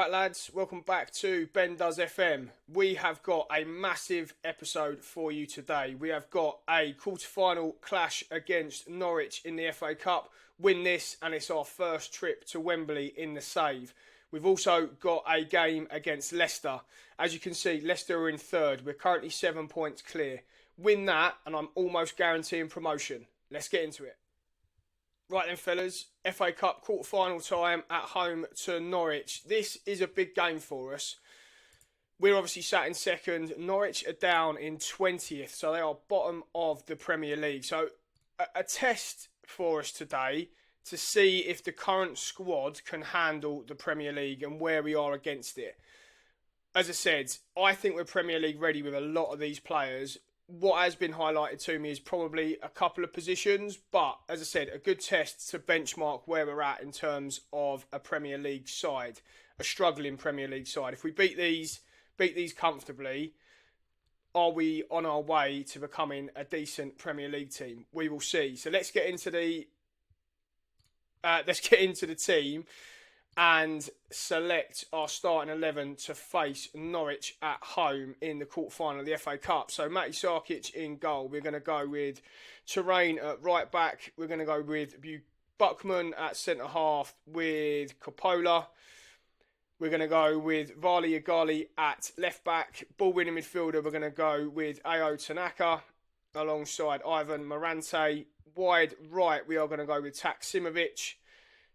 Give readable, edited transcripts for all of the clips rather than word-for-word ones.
Right lads, welcome back to Ben Does FM. We have got a massive episode for you today. We have got a quarter-final clash against Norwich in the FA Cup. Win this and it's our first trip to Wembley in the save. We've also got a game against Leicester. As you can see, Leicester are in third. We're currently 7 points clear. Win that and I'm almost guaranteeing promotion. Let's get into it. Right then, fellas, FA Cup quarter-final time at home to Norwich. This is a big game for us. We're obviously sat in second. Norwich are down in 20th, so they are bottom of the Premier League. So a test for us today to see if the current squad can handle the Premier League and where we are against it. As I said, I think we're Premier League ready with a lot of these players. What has been highlighted to me is probably a couple of positions, but as I said, a good test to benchmark where we're at in terms of a Premier League side, a struggling Premier League side. If we beat these comfortably, are we on our way to becoming a decent Premier League team? We will see. So let's get into the team and select our starting 11 to face Norwich at home in the quarterfinal of the FA Cup. So Matty Sarkic in goal. We're going to go with Terrain at right back. We're going to go with Buckman at centre half with Coppola. We're going to go with Varley Agali at left back. Ball winning midfielder, we're going to go with Ao Tanaka alongside Ivan Morante. Wide right, we are going to go with Taksimovic.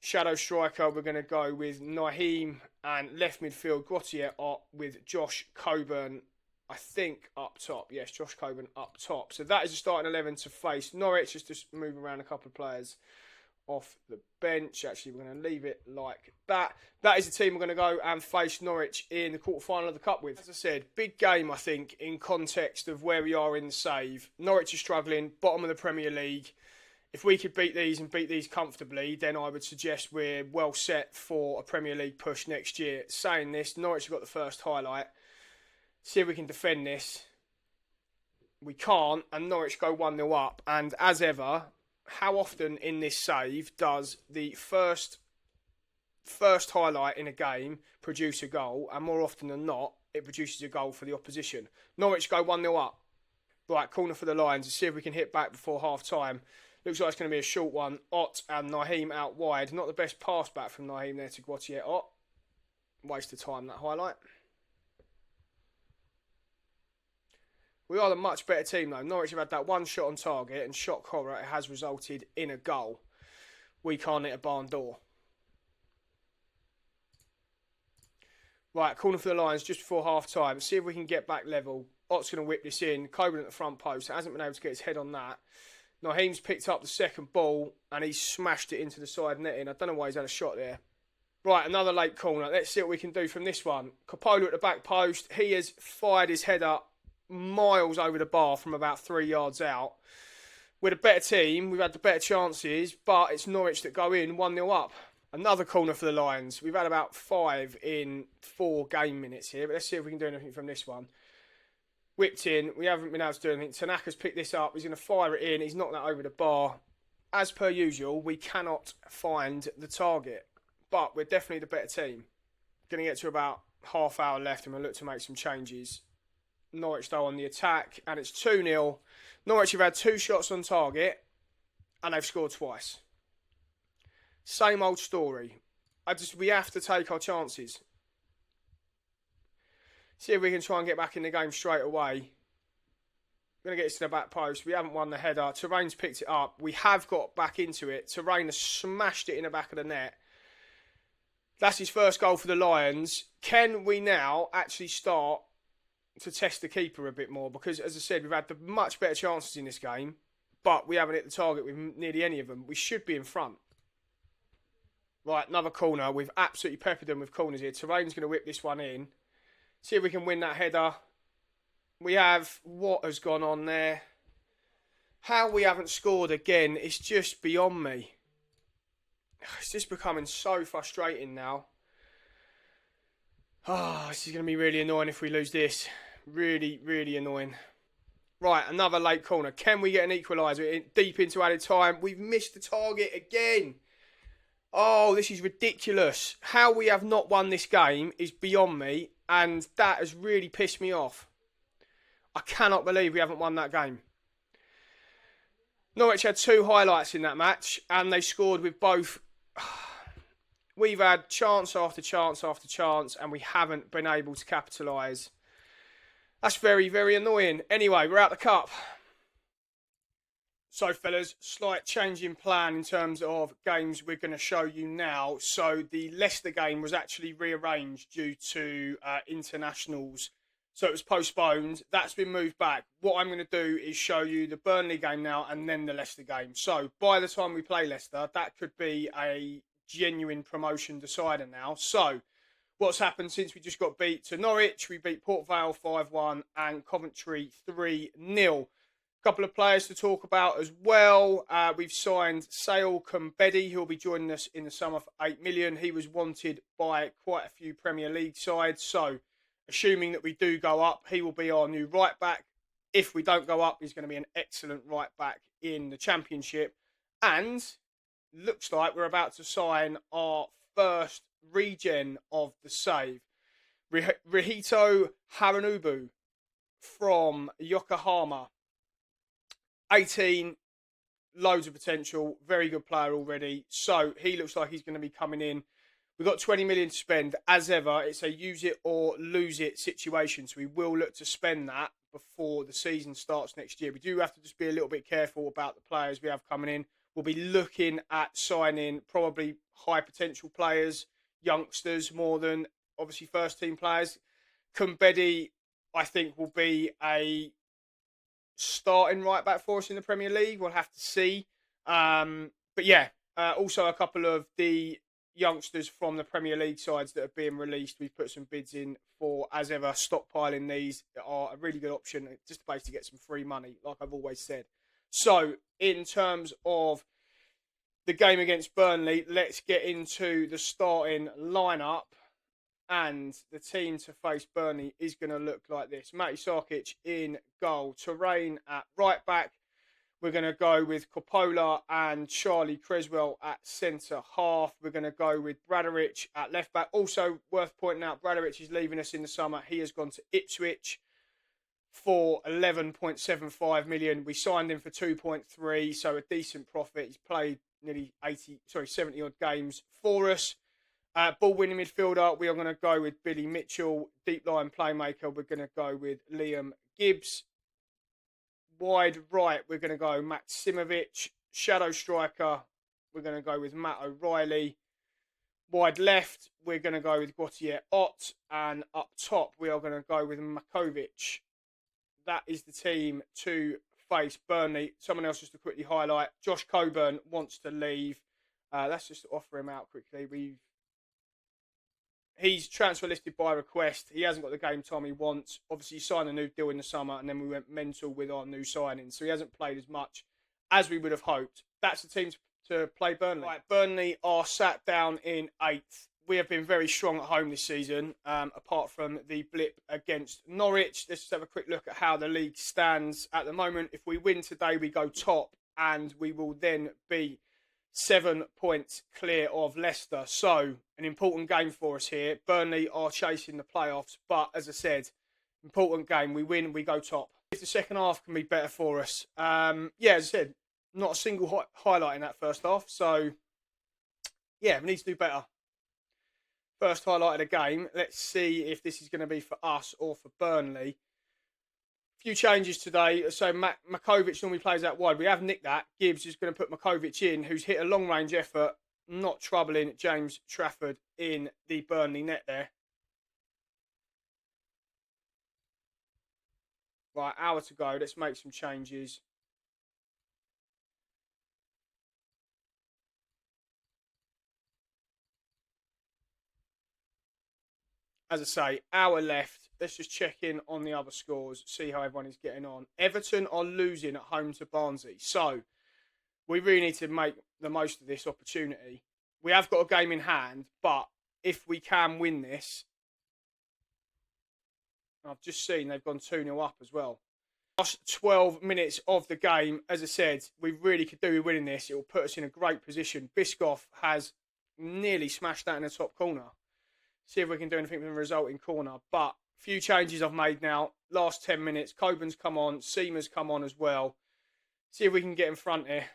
Shadow striker, we're going to go with Naheem, and left midfield, Gautier with Josh Coburn, I think, up top. Yes, Josh Coburn up top. So that is the starting 11 to face Norwich. Just move around a couple of players off the bench. Actually, we're going to leave it like that. That is the team we're going to go and face Norwich in the quarterfinal of the Cup with. As I said, big game, I think, in context of where we are in the save. Norwich are struggling, bottom of the Premier League. If we could beat these comfortably, then I would suggest we're well set for a Premier League push next year. Saying this, Norwich have got the first highlight. See if we can defend this. We can't, and Norwich go 1-0 up. And as ever, how often in this save does the first highlight in a game produce a goal? And more often than not, it produces a goal for the opposition. Norwich go 1-0 up. Right, corner for the Lions. Let's see if we can hit back before half-time. Looks like it's going to be a short one. Ott and Naheem out wide. Not the best pass back from Naheem there to Gautier. Ott. Waste of time, that highlight. We are the much better team, though. Norwich have had that one shot on target, and shock horror, it has resulted in a goal. We can't hit a barn door. Right, corner for the Lions just before half-time. See if we can get back level. Ott's going to whip this in. Coburn at the front post. Hasn't been able to get his head on that. Naheem's picked up the second ball and he's smashed it into the side netting. I don't know why he's had a shot there. Right, another late corner. Let's see what we can do from this one. Coppola at the back post. He has fired his header miles over the bar from about 3 yards out. We're the better team. We've had the better chances, but it's Norwich that go in 1-0 up. Another corner for the Lions. We've had about 5 in 4 game minutes here, but let's see if we can do anything from this one. Whipped in. We haven't been able to do anything. Tanaka's picked this up. He's going to fire it in. He's knocked that over the bar. As per usual, we cannot find the target. But we're definitely the better team. Going to get to about half hour left and we'll look to make some changes. Norwich though on the attack. And it's 2-0. Norwich have had 2 shots on target. And they've scored twice. Same old story. We have to take our chances. See if we can try and get back in the game straight away. Going to get this to the back post. We haven't won the header. Terrain's picked it up. We have got back into it. Terrain has smashed it in the back of the net. That's his first goal for the Lions. Can we now actually start to test the keeper a bit more? Because, as I said, we've had the much better chances in this game. But we haven't hit the target with nearly any of them. We should be in front. Right, another corner. We've absolutely peppered them with corners here. Terrain's going to whip this one in. See if we can win that header. We have what has gone on there. How we haven't scored again is just beyond me. It's just becoming so frustrating now. This is going to be really annoying if we lose this. Really, really annoying. Right, another late corner. Can we get an equaliser deep into added time? We've missed the target again. Oh, this is ridiculous. How we have not won this game is beyond me, and that has really pissed me off. I cannot believe we haven't won that game. Norwich had two highlights in that match, and they scored with both. We've had chance after chance after chance, and we haven't been able to capitalise. That's very, very annoying. Anyway, we're out the cup. So, fellas, slight change in plan in terms of games we're going to show you now. So, the Leicester game was actually rearranged due to internationals. So, it was postponed. That's been moved back. What I'm going to do is show you the Burnley game now and then the Leicester game. So, by the time we play Leicester, that could be a genuine promotion decider now. So, what's happened since we just got beat to Norwich? We beat Port Vale 5-1 and Coventry 3-0. Couple of players to talk about as well. We've signed Sale Kumbedi, who'll be joining us in the summer for 8 million. He was wanted by quite a few Premier League sides. So, assuming that we do go up, he will be our new right back. If we don't go up, he's going to be an excellent right back in the Championship. And looks like we're about to sign our first regen of the save. Rihito Haranubu from Yokohama. 18, loads of potential, very good player already. So he looks like he's going to be coming in. We've got 20 million to spend. As ever, it's a use it or lose it situation. So we will look to spend that before the season starts next year. We do have to just be a little bit careful about the players we have coming in. We'll be looking at signing probably high potential players, youngsters, more than obviously first team players. Kumbedi, I think, will be a starting right back for us in the Premier League. We'll have to see. But yeah, also a couple of the youngsters from the Premier League sides that are being released. We've put some bids in for, as ever, stockpiling these are a really good option, just a place to get some free money, like I've always said. So, in terms of the game against Burnley, let's get into the starting lineup. And the team to face Burnley is going to look like this. Matty Sarkic in goal. Terrain at right back. We're going to go with Coppola and Charlie Creswell at centre half. We're going to go with Bradarich at left back. Also worth pointing out, Bradarich is leaving us in the summer. He has gone to Ipswich for 11.75 million. We signed him for 2.3, so a decent profit. He's played nearly 70 odd games for us. Ball winning midfielder, we are going to go with Billy Mitchell. Deep line playmaker, we're going to go with Liam Gibbs. Wide right, we're going to go Maksimovic. Shadow striker, we're going to go with Matt O'Reilly. Wide left, we're going to go with Gautier Ott. And up top, we are going to go with Makovic. That is the team to face Burnley. Someone else just to quickly highlight. Josh Coburn wants to leave. Let's just offer him out quickly. He's transfer listed by request. He hasn't got the game time he wants. Obviously, he signed a new deal in the summer, and then we went mental with our new signings. So he hasn't played as much as we would have hoped. That's the team to play Burnley. Right, Burnley are sat down in 8th. We have been very strong at home this season, apart from the blip against Norwich. Let's just have a quick look at how the league stands at the moment. If we win today, we go top, and we will then be 7 points clear of Leicester. So, an important game for us here. Burnley are chasing the playoffs, but as I said, important game. We win, we go top. If the second half can be better for us. As I said, not a single highlight in that first half. So, we need to do better. First highlight of the game. Let's see if this is going to be for us or for Burnley. Few changes today. So Makovic normally plays out wide. We have nicked that. Gibbs is going to put Makovic in, who's hit a long-range effort, not troubling James Trafford in the Burnley net there. Right, hour to go. Let's make some changes. As I say, hour left. Let's just check in on the other scores, see how everyone is getting on. Everton are losing at home to Barnsley. So, we really need to make the most of this opportunity. We have got a game in hand, but if we can win this, I've just seen they've gone 2-0 up as well. Last 12 minutes of the game, as I said, we really could do with winning this. It will put us in a great position. Biscoff has nearly smashed that in the top corner. See if we can do anything with the resulting corner. But a few changes I've made now. Last 10 minutes, Coburn's come on, Seamer's come on as well. See if we can get in front here.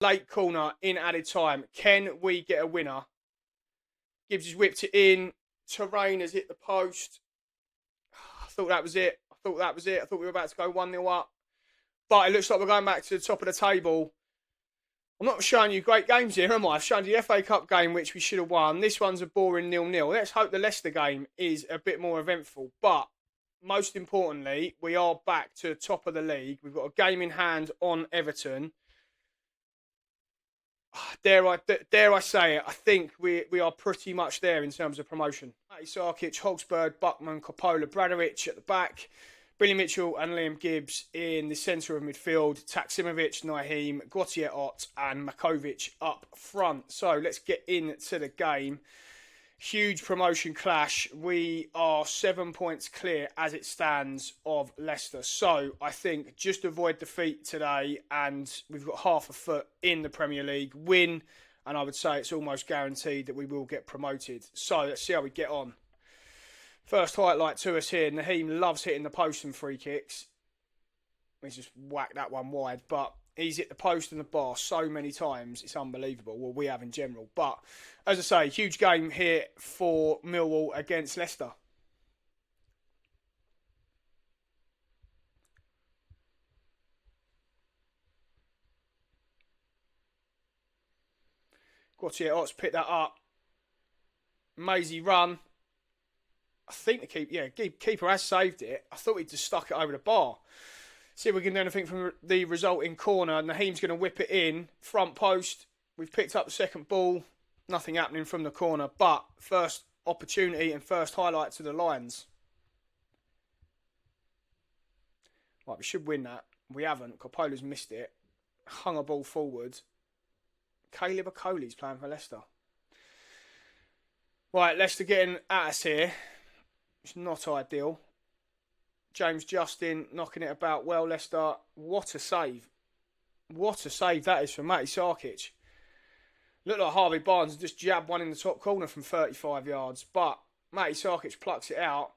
Late corner in added time. Can we get a winner? Gibbs has whipped it in. Terrain has hit the post. I thought that was it. I thought we were about to go 1-0 up. But it looks like we're going back to the top of the table. I'm not showing you great games here, am I? I've shown you the FA Cup game, which we should have won. This one's a boring 0-0. Let's hope the Leicester game is a bit more eventful. But most importantly, we are back to the top of the league. We've got a game in hand on Everton. Dare I say it, I think we are pretty much there in terms of promotion. Matty Sarkic, Hogsberg, Buckman, Coppola, Bradovic at the back. Billy Mitchell and Liam Gibbs in the centre of midfield. Taksimovic, Naheem, Gautier-Ott and Makovic up front. So let's get into the game. Huge promotion clash. We are 7 points clear as it stands of Leicester. So I think just avoid defeat today and we've got half a foot in the Premier League. Win and I would say it's almost guaranteed that we will get promoted. So let's see how we get on. First highlight to us here. Naheem loves hitting the post and free kicks. He's just whacked that one wide. But he's hit the post and the bar so many times. It's unbelievable. Well, we have in general. But, as I say, huge game here for Millwall against Leicester. Gautier-Ott's picked that up. Mazy run. I think the keeper has saved it. I thought he just stuck it over the bar. See if we can do anything from the resulting corner. Naheem's going to whip it in. Front post. We've picked up the second ball. Nothing happening from the corner. But first opportunity and first highlight to the Lions. Right, we should win that. We haven't. Coppola's missed it. Hung a ball forward. Caleb Okoli's playing for Leicester. Right, Leicester getting at us here. It's not ideal. James Justin knocking it about well, Leicester. What a save. What a save that is from Matty Sarkic. Looked like Harvey Barnes just jabbed one in the top corner from 35 yards. But Matty Sarkic plucks it out.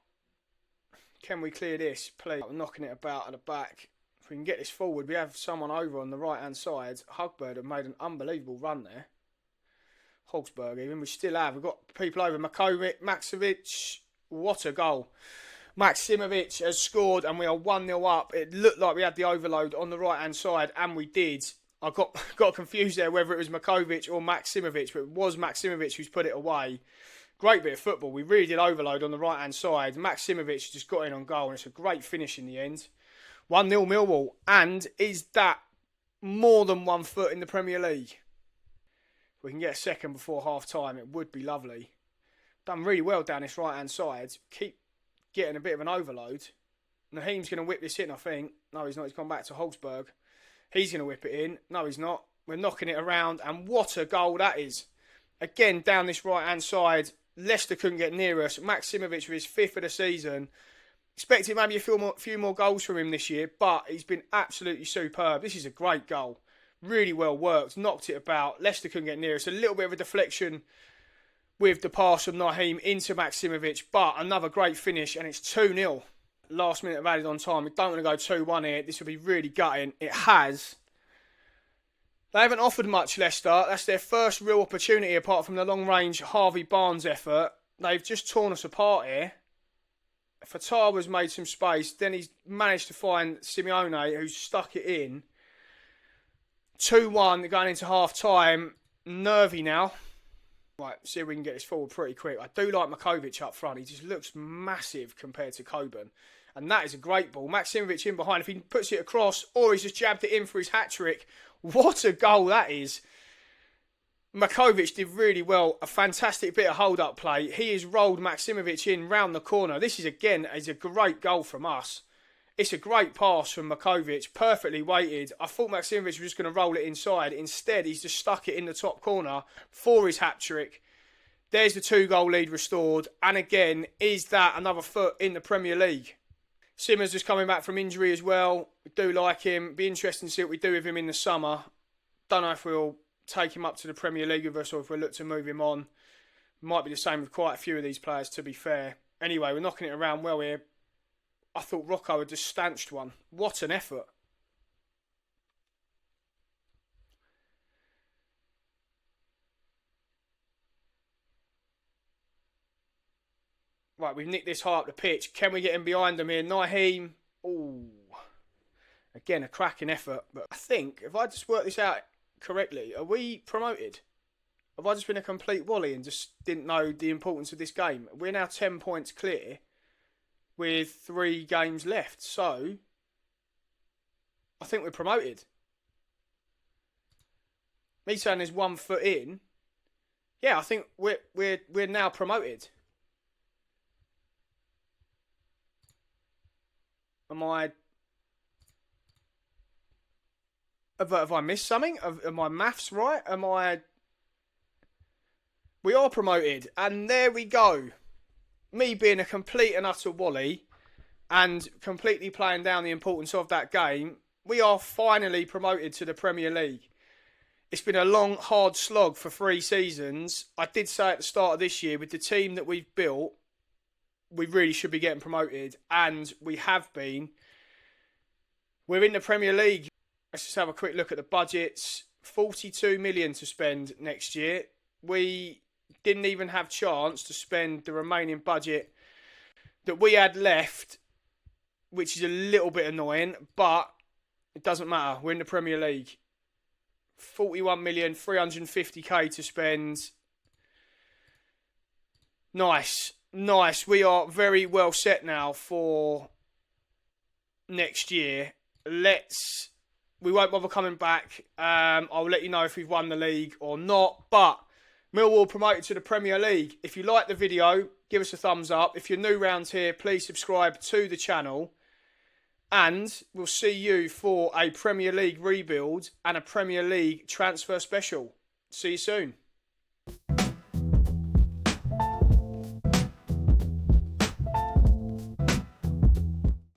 Can we clear this, please? We're knocking it about at the back. If we can get this forward, we have someone over on the right-hand side. Hogsberg have made an unbelievable run there. Hogsberg even. We still have. We've got people over. Makovic, Maxovic. What a goal. Maksimovic has scored and we are 1-0 up. It looked like we had the overload on the right-hand side and we did. I got confused there whether it was Makovic or Maksimovic, but it was Maksimovic who's put it away. Great bit of football. We really did overload on the right-hand side. Maksimovic just got in on goal and it's a great finish in the end. 1-0 Millwall. And is that more than 1 foot in the Premier League? If we can get a second before half-time, it would be lovely. Done really well down this right-hand side. Keep getting a bit of an overload. Naheem's going to whip this in, I think. No, he's not. He's gone back to Hogsberg. He's going to whip it in. No, he's not. We're knocking it around. And what a goal that is. Again, down this right-hand side. Leicester couldn't get near us. Maksimovic with his 5th of the season. Expected maybe a few more goals from him this year. But he's been absolutely superb. This is a great goal. Really well worked. Knocked it about. Leicester couldn't get near us. A little bit of a deflection with the pass from Naheem into Maksimovic, but another great finish, and it's 2-0. Last minute of added on time. We don't want to go 2-1 here. This would be really gutting. It has. They haven't offered much, Leicester. That's their first real opportunity, apart from the long-range Harvey Barnes effort. They've just torn us apart here. Fatawa's made some space. Then he's managed to find Simeone, who's stuck it in. 2-1 going into half-time. Nervy now. Right, see if we can get this forward pretty quick. I do like Makovic up front. He just looks massive compared to Coburn. And that is a great ball. Maksimovic in behind. If he puts it across or he's just jabbed it in for his hat-trick. What a goal that is. Makovic did really well. A fantastic bit of hold-up play. He has rolled Maksimovic in round the corner. This is, again, is a great goal from us. It's a great pass from Makovic. Perfectly weighted. I thought Maksimovic was just going to roll it inside. Instead, he's just stuck it in the top corner for his hat-trick. There's the 2-goal lead restored. And again, is that another foot in the Premier League? Simmer's just coming back from injury as well. We do like him. Be interesting to see what we do with him in the summer. Don't know if we'll take him up to the Premier League with us, or if we look to move him on. Might be the same with quite a few of these players, to be fair. Anyway, we're knocking it around well here. I thought Rocco had just stanched one. What an effort. Right, we've nicked this high up the pitch. Can we get him behind them here? Naheem. Ooh. Again, a cracking effort. But I think, if I just work this out correctly, are we promoted? Have I just been a complete wally and just didn't know the importance of this game? We're now 10 points clear with 3 games left. So, I think we're promoted. Me saying there's 1 foot in. Yeah, I think we're now promoted. Have I missed something? Are my maths right? We are promoted. And there we go. Me being a complete and utter wally and completely playing down the importance of that game, we are finally promoted to the Premier League. It's been a long, hard slog for 3 seasons. I did say at the start of this year, with the team that we've built, we really should be getting promoted, and we have been. We're in the Premier League. Let's just have a quick look at the budgets. 42 million to spend next year. We didn't even have chance to spend the remaining budget that we had left, which is a little bit annoying, but it doesn't matter. We're in the Premier League. 41 million, 350k to spend. Nice. We are very well set now for next year. We won't bother coming back. I'll let you know if we've won the league or not. But Millwall promoted to the Premier League. If you like the video, give us a thumbs up. If you're new round here, please subscribe to the channel. And we'll see you for a Premier League rebuild and a Premier League transfer special. See you soon.